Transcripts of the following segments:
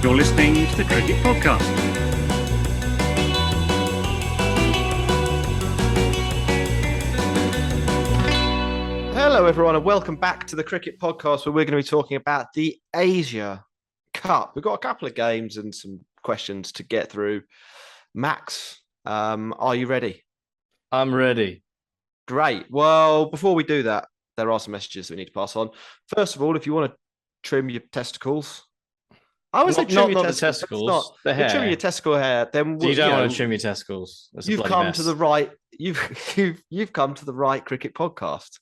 You're listening to the Cricket Podcast. Hello, everyone, and welcome back to the Cricket Podcast, where we're going to be talking about the Asia Cup. We've got a couple of games and some questions to get through. Max, are you ready? I'm ready. Great. Well, before we do that, there are some messages that we need to pass on. First of all, if you want to trim your testicles, I would say trim your testicles. The hair. Trim your testicle hair. Then you don't want to trim your testicles. That's you've come to the right. You've come to the right Cricket Podcast.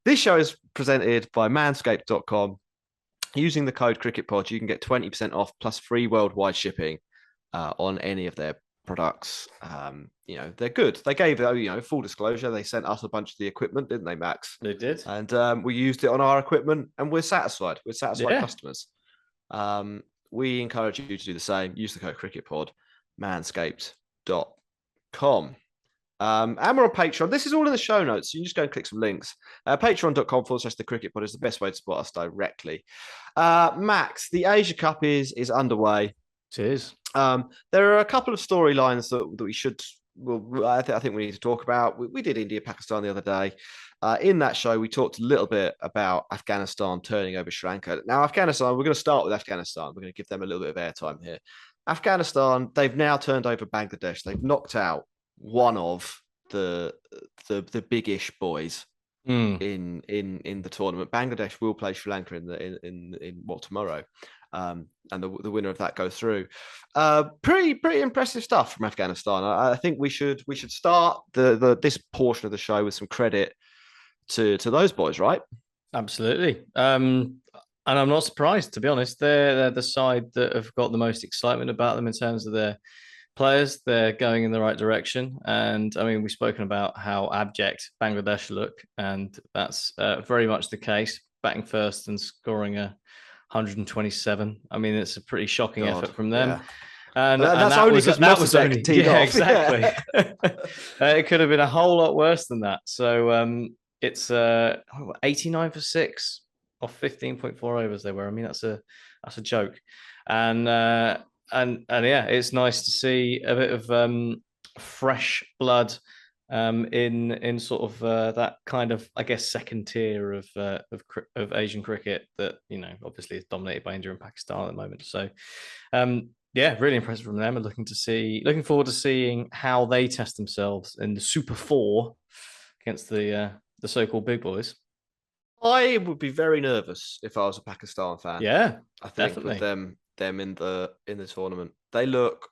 This show is presented by Manscaped.com. Using the code CricketPod, you can get 20% off plus free worldwide shipping on any of their products. They're good. They gave full disclosure. They sent us a bunch of the equipment, didn't they, Max? They did, and we used it on our equipment, and we're satisfied. We're satisfied customers. We encourage you to do the same. Use the code CricketPod, Manscaped.com. And we're on Patreon. This is all in the show notes. You can just go and click some links. Patreon.com/the Cricket Pod is the best way to support us directly. Max, the Asia Cup is underway. It is. There are a couple of storylines that we should. Well, I think we need to talk about. We did India Pakistan the other day. In that show, we talked a little bit about Afghanistan turning over Sri Lanka. Now, Afghanistan, we're going to start with Afghanistan. We're going to give them a little bit of airtime here. Afghanistan, they've now turned over Bangladesh. They've knocked out one of the big-ish boys in the tournament. Bangladesh will play Sri Lanka in tomorrow, and the winner of that goes through. Pretty impressive stuff from Afghanistan. I think we should start this portion of the show with some credit to those boys, right? Absolutely. And I'm not surprised, to be honest. They're the side that have got the most excitement about them in terms of their players. They're going in the right direction. And I mean, we've spoken about how abject Bangladesh look, and that's very much the case. Batting first and scoring 127. I mean, it's a pretty shocking effort from them. Yeah. And that's only because that was only teed off. Exactly. It could have been a whole lot worse than that. So it's 89 for 6 off 15.4 overs they were. I mean, that's a joke. And yeah, it's nice to see a bit of fresh blood in sort of that kind of, I guess, second tier of Asian cricket that, obviously is dominated by India and Pakistan at the moment. So yeah, really impressive from them, and looking forward to seeing how they test themselves in the Super 4 against the so-called big boys. I would be very nervous if I was a Pakistan fan. Yeah, I think definitely. With them in the tournament, they look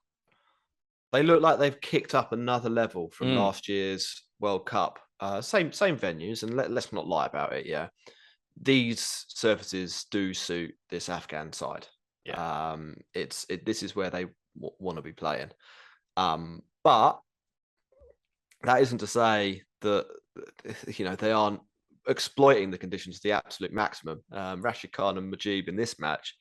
like they've kicked up another level from last year's World Cup. Same venues, and let's not lie about it. Yeah, these surfaces do suit this Afghan side. Yeah. This is where they want to be playing. But that isn't to say that they aren't exploiting the conditions to the absolute maximum. Rashid Khan and Mujib in this match,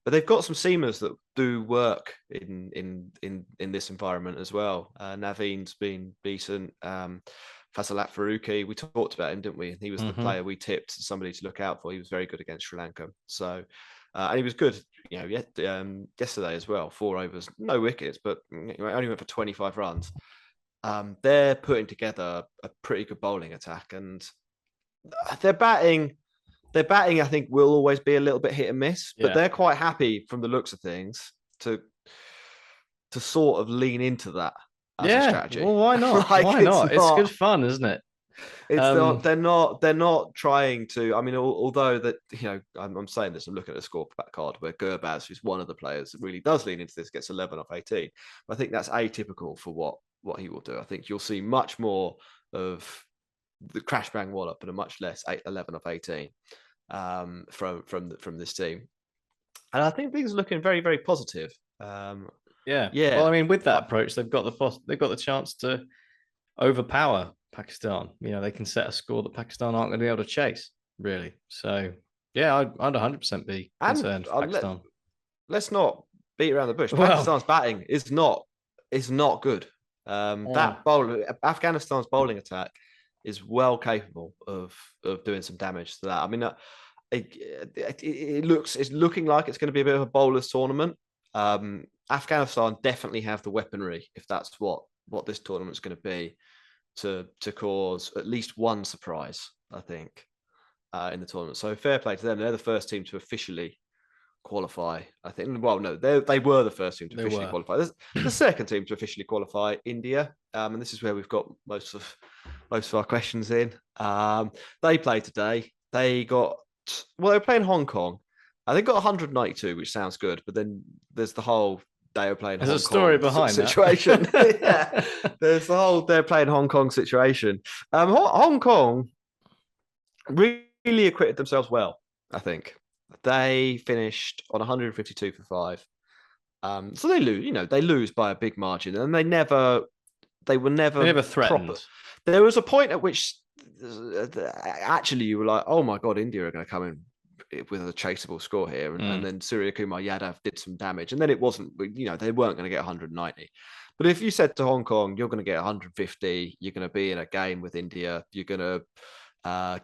but they've got some seamers that do work in this environment as well. Naveen's been decent. Fasilat Faruqi, we talked about him, didn't we? He was the player we tipped somebody to look out for. He was very good against Sri Lanka. So, and he was good, yesterday as well. 4 overs, no wickets, but only went for 25 runs. They're putting together a pretty good bowling attack, and their batting, I think, will always be a little bit hit and miss, but they're quite happy from the looks of things to sort of lean into that as a strategy. Well, why not? Why not? It's good fun, isn't it? It's they're not trying to. I mean, although that I'm saying this, I'm looking at a scorecard where Gurbaz, who's one of the players that really does lean into this, gets 11 off 18. I think that's atypical for what he will do. I think you'll see much more of the crash bang wallop and a much less 11 off 18 from this team, and I think things are looking very, very positive. Yeah. Well, I mean, with that approach, they've got the chance to overpower Pakistan. They can set a score that Pakistan aren't going to be able to chase, really. So yeah, I'd 100% be concerned for Pakistan. Let's not beat around the bush. Pakistan's batting is not good. Afghanistan's bowling attack is well capable of doing some damage to that. I mean, it's looking like it's going to be a bit of a bowler's tournament. Afghanistan definitely have the weaponry, if that's what this tournament's going to be, to cause at least one surprise, I think, in the tournament. So fair play to them. They're the first team to officially qualify, I think. Well, no, they were the first team to officially qualify. There's the second team to officially qualify, India, and this is where we've got most of our questions in. They played today. They were playing Hong Kong. They got 192, which sounds good, but then there's the whole they were playing. There's Hong a story Kong behind situation. that. Yeah, there's the whole they're playing Hong Kong situation. Hong Kong really acquitted themselves well, I think. They finished on 152 for 5. So they lose, they lose by a big margin, and they were never threatened. Proper. There was a point at which actually you were like, oh my God, India are going to come in with a chaseable score here. And then Surya Kumar Yadav did some damage. And then it wasn't, they weren't going to get 190. But if you said to Hong Kong, you're going to get 150, you're going to be in a game with India, you're going to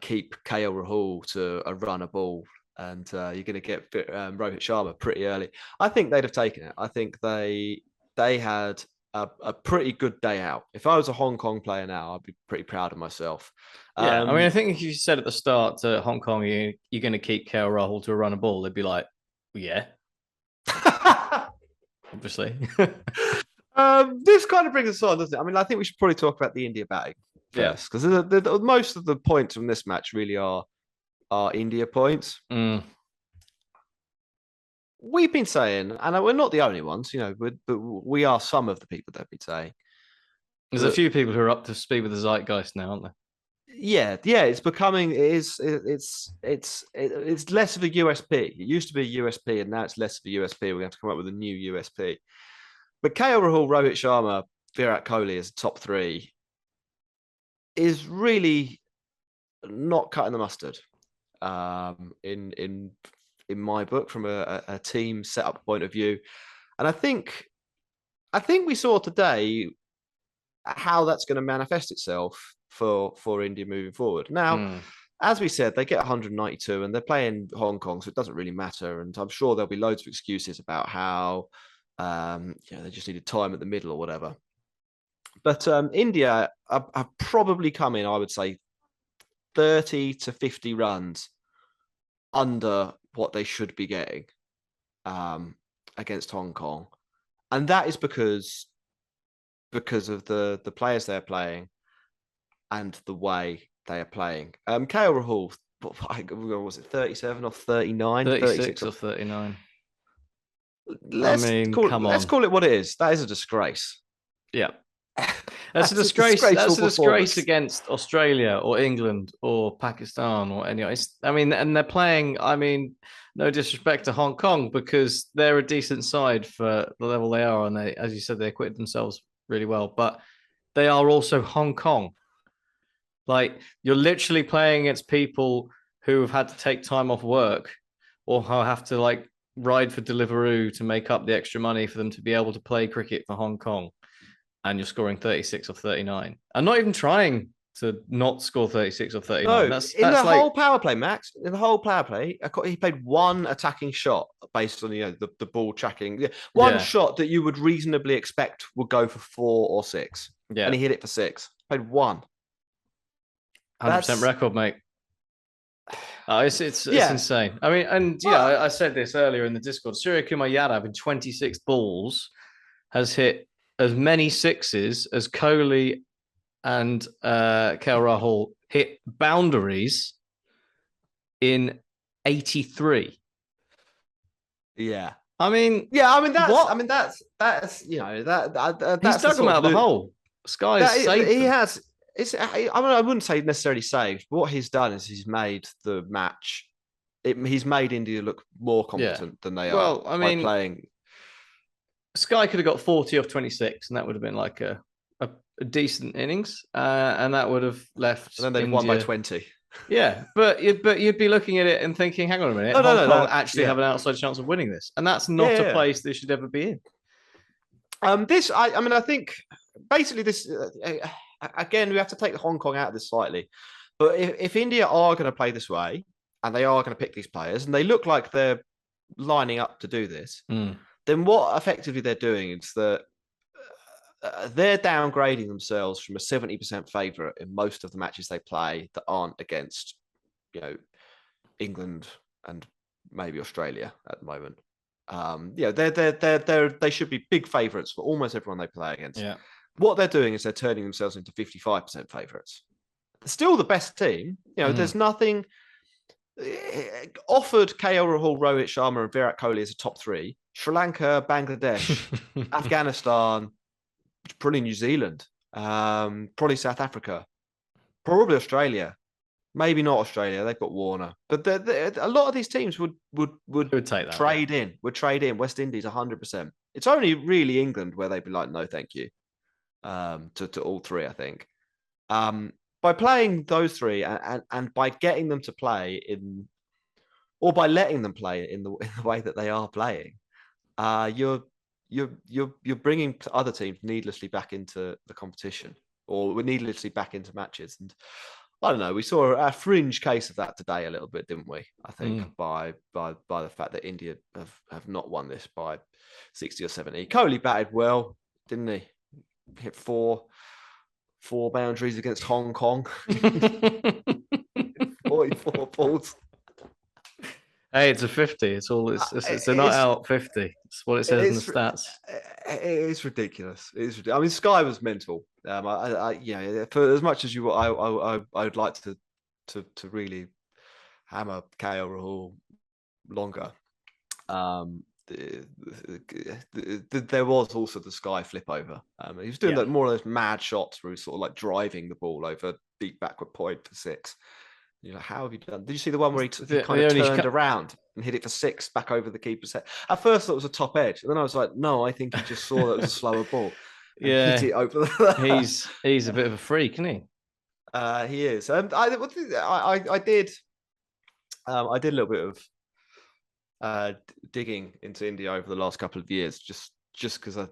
keep KL Rahul to a run a ball, and you're going to get Rohit Sharma pretty early, I think they'd have taken it. I think they had a pretty good day out. If I was a Hong Kong player now, I'd be pretty proud of myself. Yeah, I mean, I think if you said at the start to Hong Kong, you're going to keep KL Rahul to a run a ball, they'd be like, well, yeah. Obviously. This kind of brings us on, doesn't it? I mean, I think we should probably talk about the India batting first, because most of the points from this match really are India points. We've been saying, and we're not the only ones, but we are some of the people that have been saying. There's a few people who are up to speed with the zeitgeist now, aren't there? Yeah, it's becoming. It's less of a USP. It used to be a USP, and now it's less of a USP. We're going to have to come up with a new USP. But KL Rahul, Rohit Sharma, Virat Kohli as top 3 is really not cutting the mustard. In my book, from a team setup point of view, and I think we saw today how that's going to manifest itself for India moving forward. Now, as we said, they get 192 and they're playing Hong Kong, so it doesn't really matter. And I'm sure there'll be loads of excuses about how they just needed time at the middle or whatever. But India have probably come in, I would say, 30 to 50 runs under what they should be getting against Hong Kong. And that is because of the players they're playing and the way they are playing. KL Rahul, was it 37 or 39? 36 or 39. Let's call it what it is. That is a disgrace. Yeah. That's a disgrace. That's a disgrace against Australia or England or Pakistan or any. And they're playing. No disrespect to Hong Kong, because they're a decent side for the level they are, and they, as you said, they acquitted themselves really well. But they are also Hong Kong. Like, you're literally playing against people who have had to take time off work, or who have to ride for Deliveroo to make up the extra money for them to be able to play cricket for Hong Kong. And you're scoring 36 or 39. I'm not even trying to not score 36 or 39. No, whole power play, Max. In the whole power play, he played one attacking shot based on the ball tracking. One shot that you would reasonably expect would go for 4 or 6. Yeah, and he hit it for 6. Played one. 100% record, mate. It's insane. I said this earlier in the Discord. Surya Kumar Yadav in 26 balls has hit as many sixes as Kohli and KL Rahul hit boundaries in 83. Yeah. That's he's dug them out of the hole. Sky's saved he them. has. I wouldn't say necessarily saved, but what he's done is he's made the match. He's made India look more competent than they are by playing. Sky could have got 40 off 26, and that would have been like a decent innings, and that would have left. And then they'd won by 20. Yeah, but you'd be looking at it and thinking, hang on a minute, Hong Kong actually have an outside chance of winning this, and that's not a place they should ever be in. I think basically this again, we have to take Hong Kong out of this slightly, but if India are going to play this way, and they are going to pick these players, and they look like they're lining up to do this, Mm. then what effectively they're doing is that they're downgrading themselves from a 70% favourite in most of the matches they play that aren't against, England and maybe Australia at the moment. They should be big favourites for almost everyone they play against. Yeah. What they're doing is they're turning themselves into 55% favourites. Still the best team. There's nothing offered. KL Rahul, Rohit Sharma, and Virat Kohli as a top three. Sri Lanka, Bangladesh, Afghanistan, probably New Zealand, probably South Africa, probably Australia. Maybe not Australia. They've got Warner, but a lot of these teams would take that, trade in. Would trade in West Indies 100%. It's only really England where they'd be like, no, thank you, to all three. I think by playing those three and by getting them to play in, or by letting them play in the way that they are playing, you're bringing other teams needlessly back into the competition, or needlessly back into matches. And I don't know, we saw a fringe case of that today a little bit, didn't we? I think by the fact that India have not won this by 60 or 70. Kohli batted well, didn't he? Hit four boundaries against Hong Kong. 44 balls. Hey, it's a 50. It's a not out 50. It's what it says in the stats. It's ridiculous. I mean, Sky was mental. For as much as I would like to really hammer KL Rahul longer. There was also the Sky flip over. He was doing more of those mad shots where he was sort of like driving the ball over deep backward point for six. How have you done? Did you see the one where he kind of turned around and hit it for six back over the keeper's head? At first, I thought it was a top edge, and then I was like, no, I think he just saw that it was a slower ball. Hit it over the... He's a bit of a freak, isn't he? He is. I did a little bit of digging into India over the last couple of years, just because I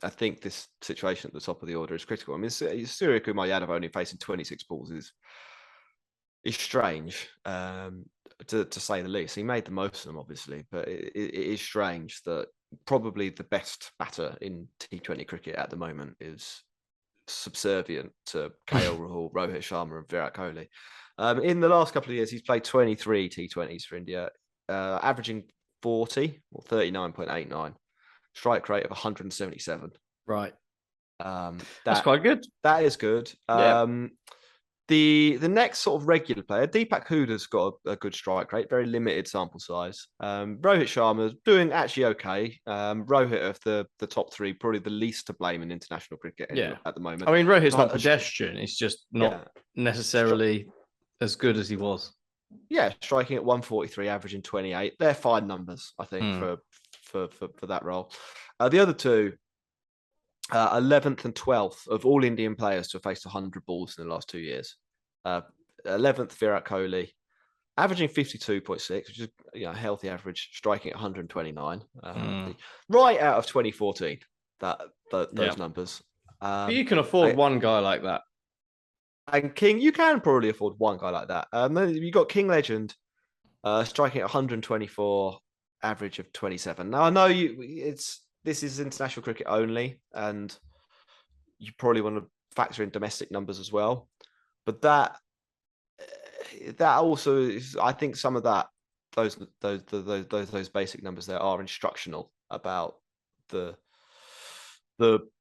think this situation at the top of the order is critical. I mean, Surya Kumar Yadav only facing 26 balls is strange, to say the least. He made the most of them, obviously, but it is strange that probably the best batter in T20 cricket at the moment is subservient to KL Rahul, Rohit Sharma, and Virat Kohli. In the last couple of years, he's played 23 T20s for India, averaging 40 or 39.89, strike rate of 177. Right. That's quite good. That is good. Yeah. The next sort of regular player, Deepak Huda's got a good strike rate, very limited sample size. Rohit Sharma's doing actually okay. Rohit of the top three, probably the least to blame in international cricket at the moment. I mean, Rohit's not pedestrian. He's just not necessarily as good as he was. Yeah, striking at 143, averaging 28. They're fine numbers, I think, for that role. The other two, 11th and 12th of all Indian players to have faced 100 balls in the last 2 years. 11th, Virat Kohli, averaging 52.6, which is a healthy average, striking at 129. Right out of 2014, those numbers. But you can afford one guy like that. And King, you can probably afford one guy like that. Then you got King Legend, striking at 124, average of 27. Now I know this is international cricket only, and you probably want to factor in domestic numbers as well. But that also is, I think, some of those basic numbers there are instructional about the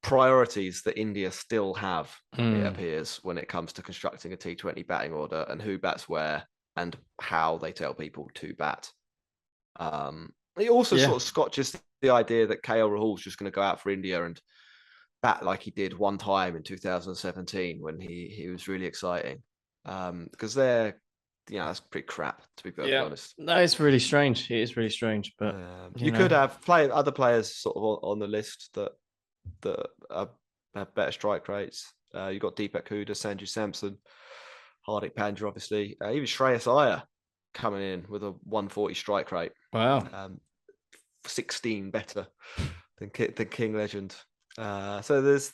priorities that India still have. It appears, when it comes to constructing a T20 batting order and who bats where and how they tell people to bat. It also sort of scotches the idea that KL Rahul's just going to go out for India and bat like he did one time in 2017 when he was really exciting. Because that's pretty crap, to be perfectly honest. No, it's really strange. It is really strange. But you could have other players sort of on the list that have better strike rates. You've got Deepak Huda, Sanju Samson, Hardik Pandya, obviously. Even Shreyas Iyer coming in with a 140 strike rate. Wow. 16 better than King Legend. So it's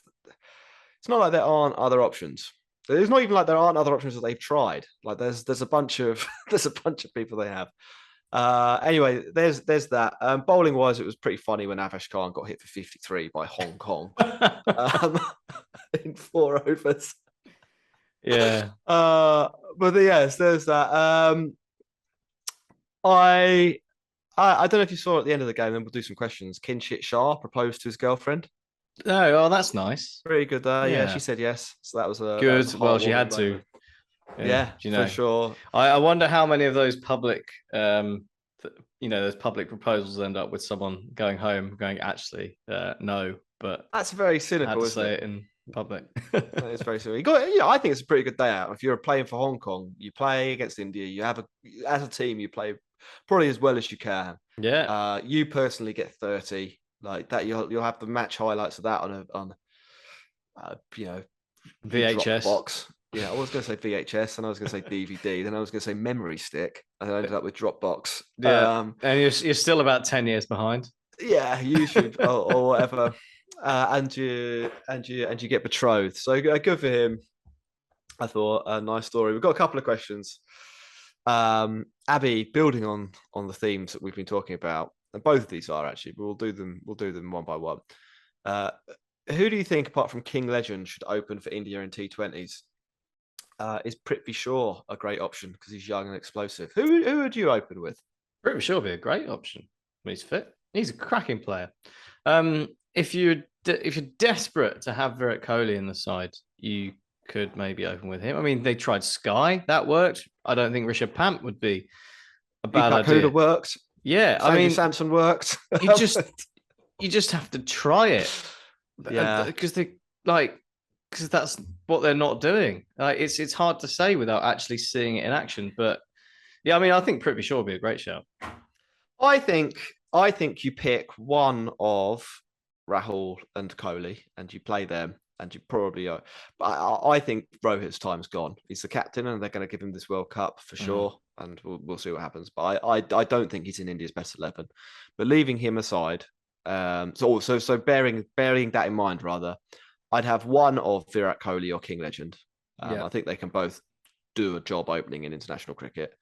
not like there aren't other options. It's not even like there aren't other options that they've tried. Like there's a bunch of there's a bunch of people they have. Anyway, there's that. Bowling wise, it was pretty funny when Avesh Khan got hit for 53 by Hong Kong in 4 overs. Yeah. But yes, there's that. I don't know if you saw at the end of the game, then we'll do some questions. Kinshit Shah proposed to his girlfriend. Oh, that's nice. Pretty good there. Yeah, Yeah. she said yes. So that was a Good. that was a Well, she heartwarming had to. moment. Yeah, you know, for sure. I wonder how many of those public, those public proposals end up with someone going home, going, actually, no, but That's very I had cynical, to isn't say it? it in public. That is very cynical. I think it's a pretty good day out. If you're playing for Hong Kong, you play against India. You have as a team, you play probably as well as you can. Yeah. You personally get 30 like that. You'll have the match highlights of that on VHS. Dropbox. Yeah, I was going to say VHS, and I was going to say DVD. Then I was going to say memory stick, and I ended up with Dropbox. Yeah, and you're still about 10 years behind. Yeah, YouTube or whatever, and you get betrothed. So good for him. I thought a nice story. We've got a couple of questions. Abby, building on the themes that we've been talking about, and both of these are actually, but we'll do them one by one. Who do you think, apart from King Legend, should open for India in T20s? Is Prithvi Shaw a great option because he's young and explosive? Who would you open with? Prithvi Shaw would be a great option. He's fit. He's a cracking player. If you're desperate to have Virat Kohli in the side, you could maybe open with him. I mean, they tried Sky. That worked. I don't think Rishabh Pant would be a bad idea. Could have worked. Yeah, I mean, Samson worked. you just have to try it. Yeah, because that's what they're not doing. It's hard to say without actually seeing it in action. But yeah, I mean, I think Prithvi Shaw would be a great shout. I think you pick one of Rahul and Kohli, and you play them, and you probably are. I think Rohit's time's gone. He's the captain, and they're going to give him this World Cup for sure, and we'll see what happens. But I don't think he's in India's best 11. But leaving him aside, so bearing that in mind, rather, I'd have one of Virat Kohli or King Legend. I think they can both do a job opening in international cricket,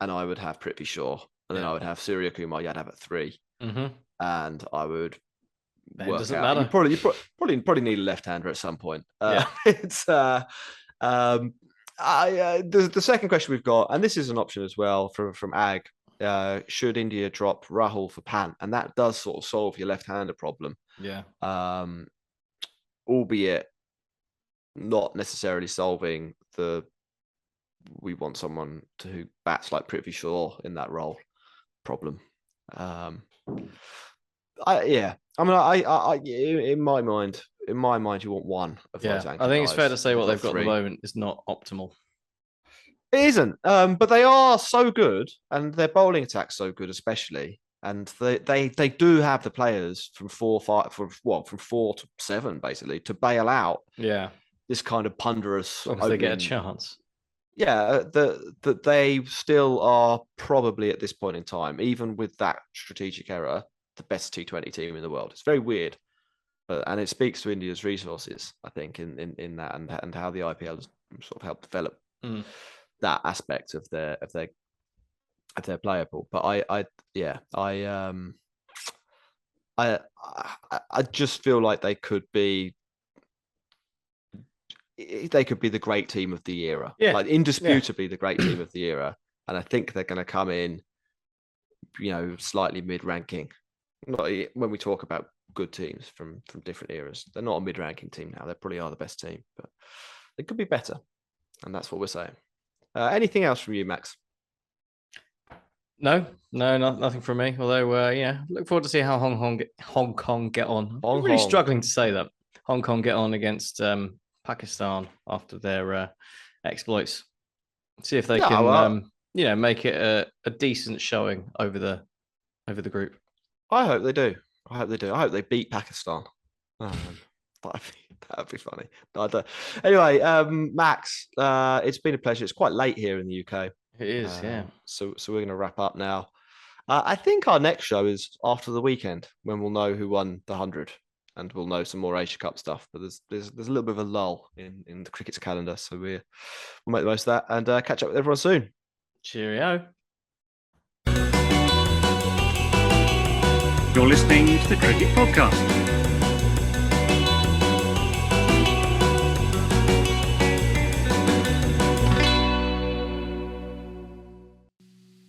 and I would have Prithvi Shaw, and then I would have Surya Kumar Yadav at 3, and I would work doesn't out. matter. You probably need a left-hander at some point. It's the second question we've got, and this is an option as well from Ag. Should India drop Rahul for Pant? And that does sort of solve your left-hander problem. Yeah. Albeit not necessarily solving we want someone who bats like Prithvi Shaw in that role problem. In my mind, you want one of those anchor I think guys. it's fair to say what they've got at 3. the moment is not optimal. It isn't, but they are so good, and their bowling attack's so good, especially. And they do have the players from 4 to 7 basically to bail out. Yeah, this kind of ponderous. As long as they get a chance. Yeah, that they still are probably at this point in time, even with that strategic error, the best T20 team in the world. It's very weird, and it speaks to India's resources, I think, in that and how the IPL has sort of helped develop that aspect of their player pool. But I just feel like they could be the great team of the era, like indisputably the great team of the era. And I think they're going to come in, slightly mid-ranking. Not when we talk about good teams from different eras, they're not a mid-ranking team now. They probably are the best team, but they could be better, and that's what we're saying. Anything else from you, Max? No, nothing from me. Although, look forward to see how Hong Kong get on. I'm really struggling to say that Hong Kong get on against Pakistan after their exploits. See if they can, make it a decent showing over the group. I hope they do. I hope they beat Pakistan. That'd be funny. Anyway, Max, it's been a pleasure. It's quite late here in the UK. It is, yeah. So we're going to wrap up now. I think our next show is after the weekend when we'll know who won the 100. and we'll know some more Asia Cup stuff. But there's a little bit of a lull in the cricket's calendar, so we'll make the most of that and catch up with everyone soon. Cheerio. You're listening to the Cricket Podcast.